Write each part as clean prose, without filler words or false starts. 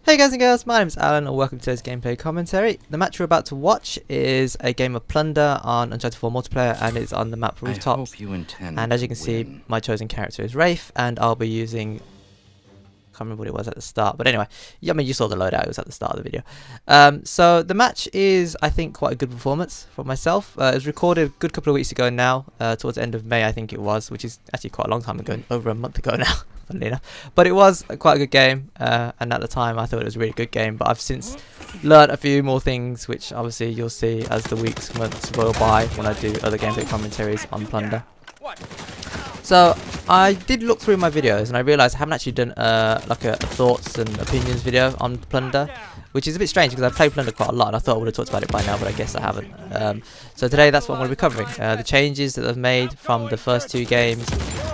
Hey guys and girls, my name is Alan and welcome to today's gameplay commentary. The match we're about to watch is a game of Plunder on Uncharted 4 multiplayer and it's on the map Rooftops. And as you can see, my chosen character is Rafe and I'll be using... I can't remember what it was at the start, but anyway, yeah, I mean you saw the loadout, it was at the start of the video. So the match is, I think, quite a good performance from myself. It was recorded a good couple of weeks ago now, towards the end of May I think it was, which is actually quite a long time ago, over a month ago now. Funnily enough. But it was quite a good game, and at the time I thought it was a really good game, but I've since learned a few more things which obviously you'll see as the weeks, months roll by when I do other gameplay commentaries on Plunder. So I did look through my videos and I realised I haven't actually done like a thoughts and opinions video on Plunder, which is a bit strange because I played Plunder quite a lot and I thought I would have talked about it by now, but I guess I haven't. So today that's what I'm going to be covering, the changes that they've made from the first two games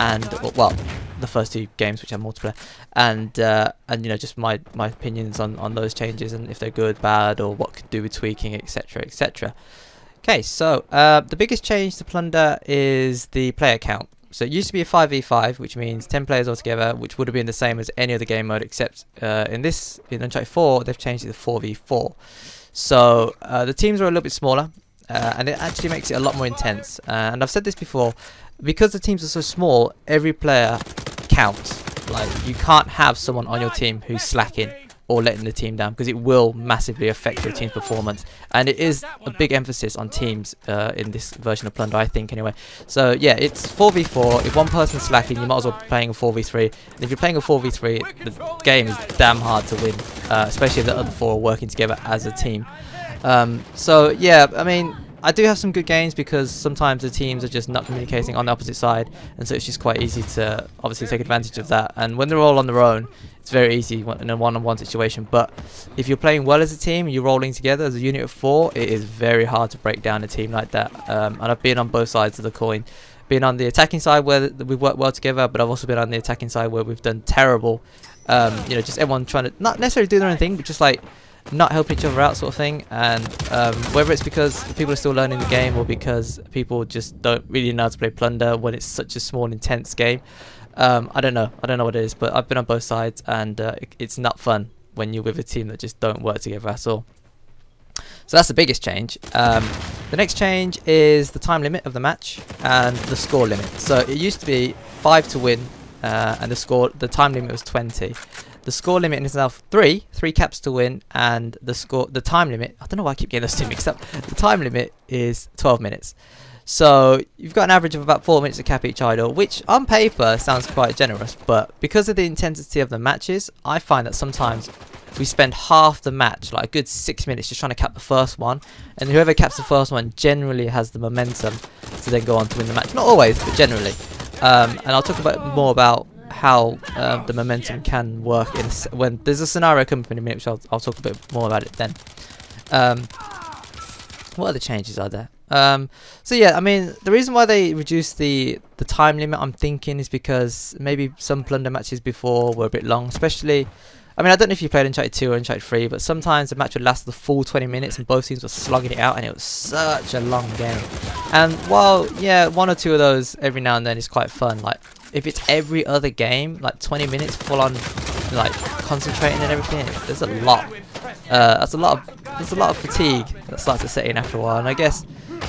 and, well, the first two games which are multiplayer, and you know, just my opinions on those changes and if they're good, bad, or what could do with tweaking, etc, etc. Okay, so the biggest change to Plunder is the player count. So it used to be a 5v5, which means 10 players altogether, which would have been the same as any other game mode, except in Uncharted 4 they've changed it to 4v4. So the teams are a little bit smaller, and it actually makes it a lot more intense. And I've said this before, because the teams are so small, every player counts. Like, you can't have someone on your team who's slacking or letting the team down, because it will massively affect your team's performance. And it is a big emphasis on teams in this version of Plunder, I think, anyway. So yeah, it's 4v4. If one person's slacking, you might as well be playing a 4v3. And if you're playing a 4v3, the game is damn hard to win, especially if the other four are working together as a team. So yeah, I mean, I do have some good games because sometimes the teams are just not communicating on the opposite side, and so it's just quite easy to obviously take advantage of that. And when they're all on their own, it's very easy in a one-on-one situation. But if you're playing well as a team, you're rolling together as a unit of 4, it is very hard to break down a team like that. And I've been on both sides of the coin. Been on the attacking side where we've worked well together, but I've also been on the attacking side where we've done terrible. You know, just everyone trying to not necessarily do their own thing, but just like not help each other out, sort of thing. And whether it's because people are still learning the game or because people just don't really know how to play Plunder when it's such a small, intense game, I don't know what it is, but I've been on both sides, and it's not fun when you're with a team that just don't work together at all. So that's the biggest change. The next change is the time limit of the match and the score limit. So it used to be 5 to win, and the time limit was 20. The score limit is now 3 caps to win, and the time limit, I don't know why I keep getting those two mixed up. The time limit is 12 minutes. So you've got an average of about 4 minutes to cap each idol, which on paper sounds quite generous, but because of the intensity of the matches, I find that sometimes we spend half the match, like a good 6 minutes, just trying to cap the first one, and whoever caps the first one generally has the momentum to then go on to win the match. Not always, but generally. And I'll talk more about how the momentum can work when there's a scenario coming in a minute, which I'll talk a bit more about it then. What other changes are there? So yeah, I mean, the reason why they reduced the time limit, I'm thinking, is because maybe some Plunder matches before were a bit long, especially, I mean, I don't know if you played Uncharted 2 or Uncharted 3, but sometimes the match would last the full 20 minutes and both teams were slogging it out, and it was such a long game. And while, yeah, 1 or 2 of those every now and then is quite fun, like, if it's every other game, like 20 minutes full on, like, concentrating and everything, there's a lot. There's a lot of fatigue that starts to set in after a while, and I guess,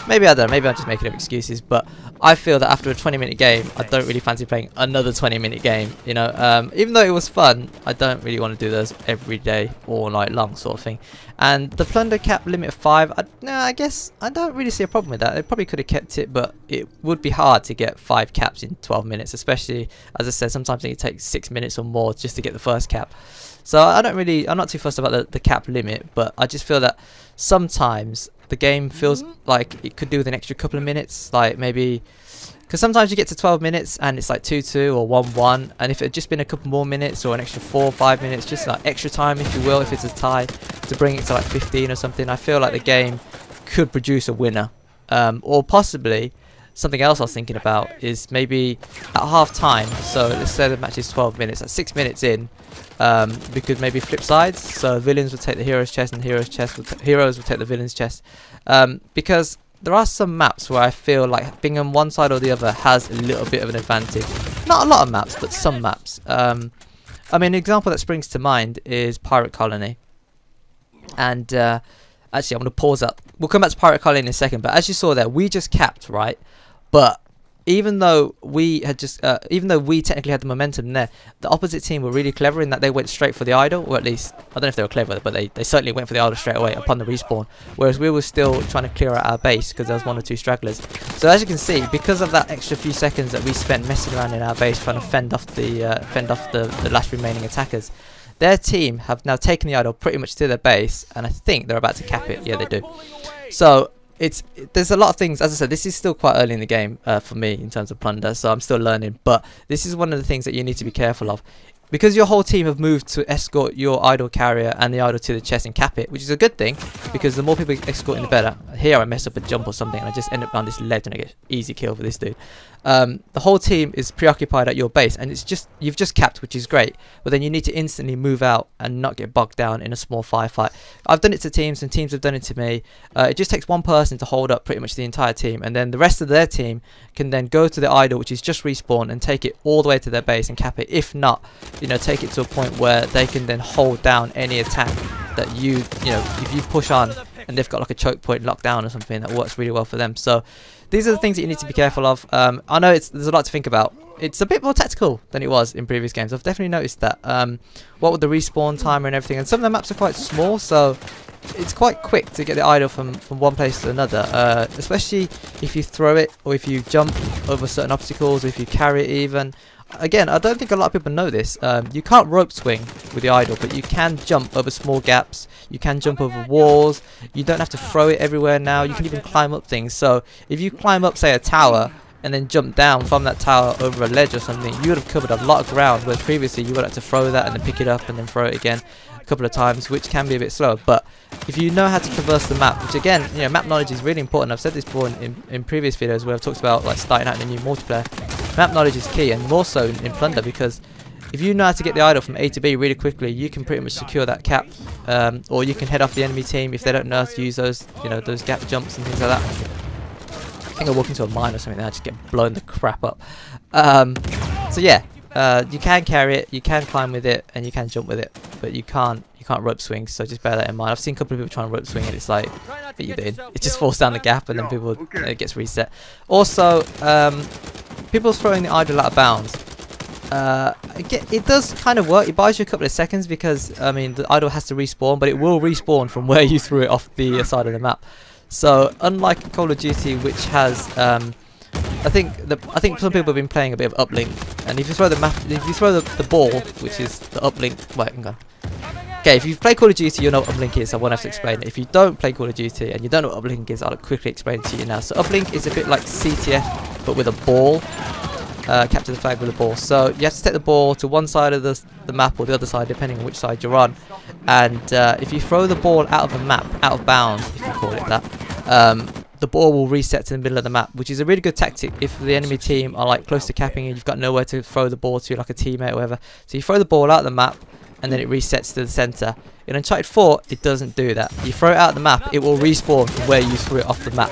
maybe I don't know, maybe I'm just making up excuses, but I feel that after a 20-minute game, I don't really fancy playing another 20-minute game, you know. Even though it was fun, I don't really want to do those every day, all night long, sort of thing. And the Plunder cap limit of 5, I guess I don't really see a problem with that. They probably could have kept it, but it would be hard to get 5 caps in 12 minutes, especially, as I said, sometimes it takes 6 minutes or more just to get the first cap. So I'm not too fussed about the cap limit, but I just feel that sometimes the game feels like it could do with an extra couple of minutes, like maybe, because sometimes you get to 12 minutes and it's like 2-2 or 1-1, and if it had just been a couple more minutes or an extra 4 or 5 minutes, just like extra time, if you will, if it's a tie, to bring it to like 15 or something, I feel like the game could produce a winner. Or possibly something else I was thinking about is maybe at half time, so let's say the match is 12 minutes, at 6 minutes in, we could maybe flip sides, so villains would take the hero's chest and heroes would take the villain's chest, because there are some maps where I feel like being on one side or the other has a little bit of an advantage. Not a lot of maps, but some maps. I mean, an example that springs to mind is Pirate Colony. And actually, I'm going to pause up. We'll come back to Pirate Colony in a second. But as you saw there, we just capped, right? But even though we had just, even though we technically had the momentum there, the opposite team were really clever in that they went straight for the idol, or at least, I don't know if they were clever, but they certainly went for the idol straight away upon the respawn, whereas we were still trying to clear out our base because there was 1 or 2 stragglers. So as you can see, because of that extra few seconds that we spent messing around in our base trying to fend off the last remaining attackers, their team have now taken the idol pretty much to their base, and I think they're about to cap it. Yeah, they do. So there's a lot of things. As I said, this is still quite early in the game for me in terms of Plunder, so I'm still learning, but this is one of the things that you need to be careful of, because your whole team have moved to escort your idol carrier and the idol to the chest and cap it, which is a good thing, because the more people escorting the better. Here I mess up a jump or something and I just end up on this ledge and I get easy kill for this dude. The whole team is preoccupied at your base, and you've just capped, which is great, but then you need to instantly move out and not get bogged down in a small firefight. I've done it to teams and teams have done it to me. It just takes one person to hold up pretty much the entire team, and then the rest of their team can then go to the idol, which is just respawn, and take it all the way to their base and cap it. If not, take it to a point where they can then hold down any attack that if you push on and they've got like a choke point locked down or something, that works really well for them. So these are the things that you need to be careful of. I know there's a lot to think about. It's a bit more tactical than it was in previous games. I've definitely noticed that. What with the respawn timer and everything, and some of the maps are quite small, so it's quite quick to get the idol from one place to another, especially if you throw it or if you jump over certain obstacles, or if you carry it even. Again, I don't think a lot of people know this. You can't rope swing with the idol, but you can jump over small gaps. You can jump over walls. You don't have to throw it everywhere now. You can even climb up things. So if you climb up, say, a tower and then jump down from that tower over a ledge or something, you would have covered a lot of ground, whereas previously you would have to throw that and then pick it up and then throw it again a couple of times, which can be a bit slower. But if you know how to traverse the map, which again, map knowledge is really important. I've said this before in previous videos where I've talked about like starting out in a new multiplayer. Map knowledge is key, and more so in Plunder, because if you know how to get the idol from A to B really quickly, you can pretty much secure that cap, or you can head off the enemy team if they don't know how to use those, those gap jumps and things like that. I think I walk into a mine or something and I just get blown the crap up. So yeah, you can carry it, you can climb with it, and you can jump with it, but you can't rope swing, so just bear that in mind. I've seen a couple of people trying to rope swing and it's like, what are you doing? It just falls down the gap and then people, it gets reset. Also, people throwing the idol out of bounds. It does kind of work. It buys you a couple of seconds because, I mean, the idol has to respawn, but it will respawn from where you threw it off the side of the map. So, unlike Call of Duty, which has, I think some people have been playing a bit of uplink, and if you throw the ball, which is the uplink, wait, hang on. Okay, if you play Call of Duty, you know what uplink is, so I won't have to explain it. If you don't play Call of Duty and you don't know what uplink is, I'll quickly explain it to you now. So uplink is a bit like CTF, but with a ball. Capture the flag with a ball. So you have to take the ball to one side of the map or the other side, depending on which side you're on. And if you throw the ball out of the map, out of bounds, if you call it that, the ball will reset to the middle of the map, which is a really good tactic if the enemy team are like close to capping and you've got nowhere to throw the ball to, like a teammate or whatever. So you throw the ball out of the map, and then it resets to the center. In Uncharted 4, it doesn't do that. You throw it out of the map, it will respawn from where you threw it off the map.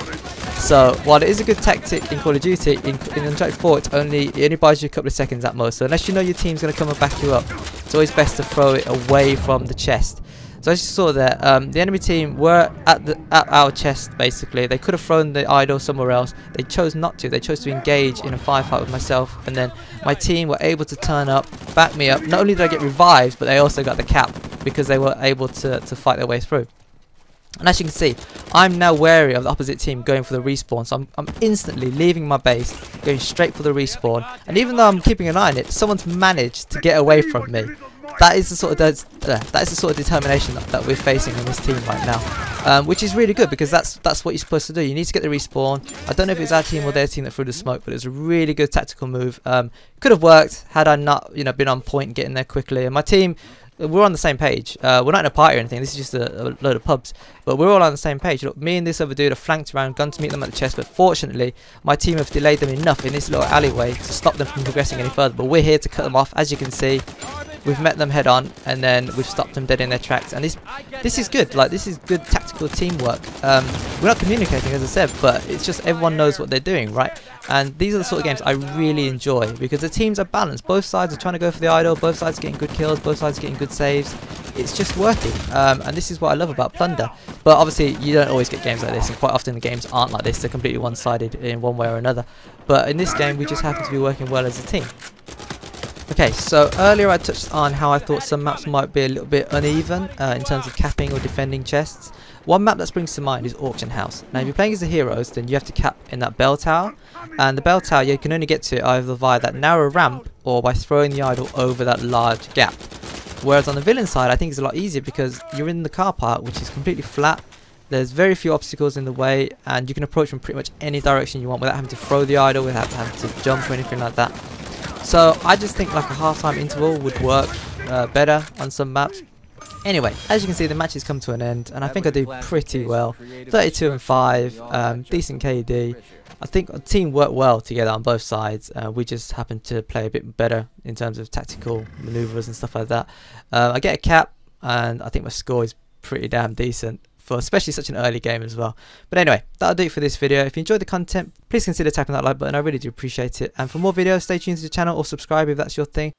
So while it is a good tactic in Call of Duty, in Uncharted 4 it only buys you a couple of seconds at most. So unless you know your team's going to come and back you up, it's always best to throw it away from the chest. So as you saw there, the enemy team were at our chest basically. They could have thrown the idol somewhere else. They chose not to. They chose to engage in a firefight with myself, and then my team were able to turn up, back me up. Not only did I get revived, but they also got the cap because they were able to fight their way through. And as you can see, I'm now wary of the opposite team going for the respawn, so I'm instantly leaving my base, going straight for the respawn. And even though I'm keeping an eye on it, someone's managed to get away from me. That is the sort of determination that we're facing in this team right now, which is really good because that's what you're supposed to do. You need to get the respawn. I don't know if it's our team or their team that threw the smoke, but it was a really good tactical move. Could have worked had I not, been on point and getting there quickly. And my team, we're on the same page. We're not in a party or anything. This is just a load of pubs, but we're all on the same page. Look, me and this other dude are flanked around, gone to meet them at the chest, but fortunately, my team have delayed them enough in this little alleyway to stop them from progressing any further. But we're here to cut them off, as you can see. We've met them head on, and then we've stopped them dead in their tracks. And this is good. Like, this is good tactical teamwork. We're not communicating, as I said, but it's just everyone knows what they're doing, right? And these are the sort of games I really enjoy because the teams are balanced. Both sides are trying to go for the idol, both sides are getting good kills, both sides are getting good saves. It's just working, and this is what I love about Plunder. But obviously you don't always get games like this, and quite often the games aren't like this. They're completely one-sided in one way or another. But in this game we just happen to be working well as a team. Okay, so earlier I touched on how I thought some maps might be a little bit uneven in terms of capping or defending chests. One map that springs to mind is Auction House. Now if you're playing as the heroes, then you have to cap in that bell tower, and the bell tower you can only get to either via that narrow ramp or by throwing the idol over that large gap. Whereas on the villain side I think it's a lot easier because you're in the car park, which is completely flat. There's very few obstacles in the way, and you can approach from pretty much any direction you want without having to throw the idol, without having to jump or anything like that. So I just think like a half-time interval would work better on some maps. Anyway, as you can see, the matches come to an end, and I think I do pretty well. 32 and 5, decent KD. I think the team worked well together on both sides. We just happened to play a bit better in terms of tactical maneuvers and stuff like that. I get a cap, and I think my score is pretty damn decent for especially such an early game as well. But anyway, that'll do it for this video. If you enjoyed the content, please consider tapping that like button. I really do appreciate it. And for more videos, stay tuned to the channel or subscribe if that's your thing.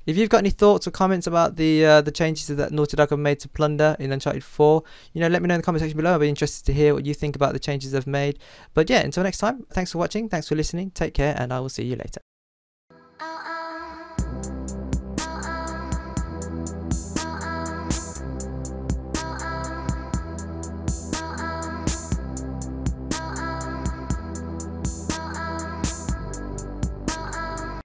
If you've got any thoughts or comments about the changes that Naughty Dog have made to Plunder in Uncharted 4, you know, let me know in the comment section below. I'll be interested to hear what you think about the changes they've made. But yeah, until next time, thanks for watching, thanks for listening, take care, and I will see you later.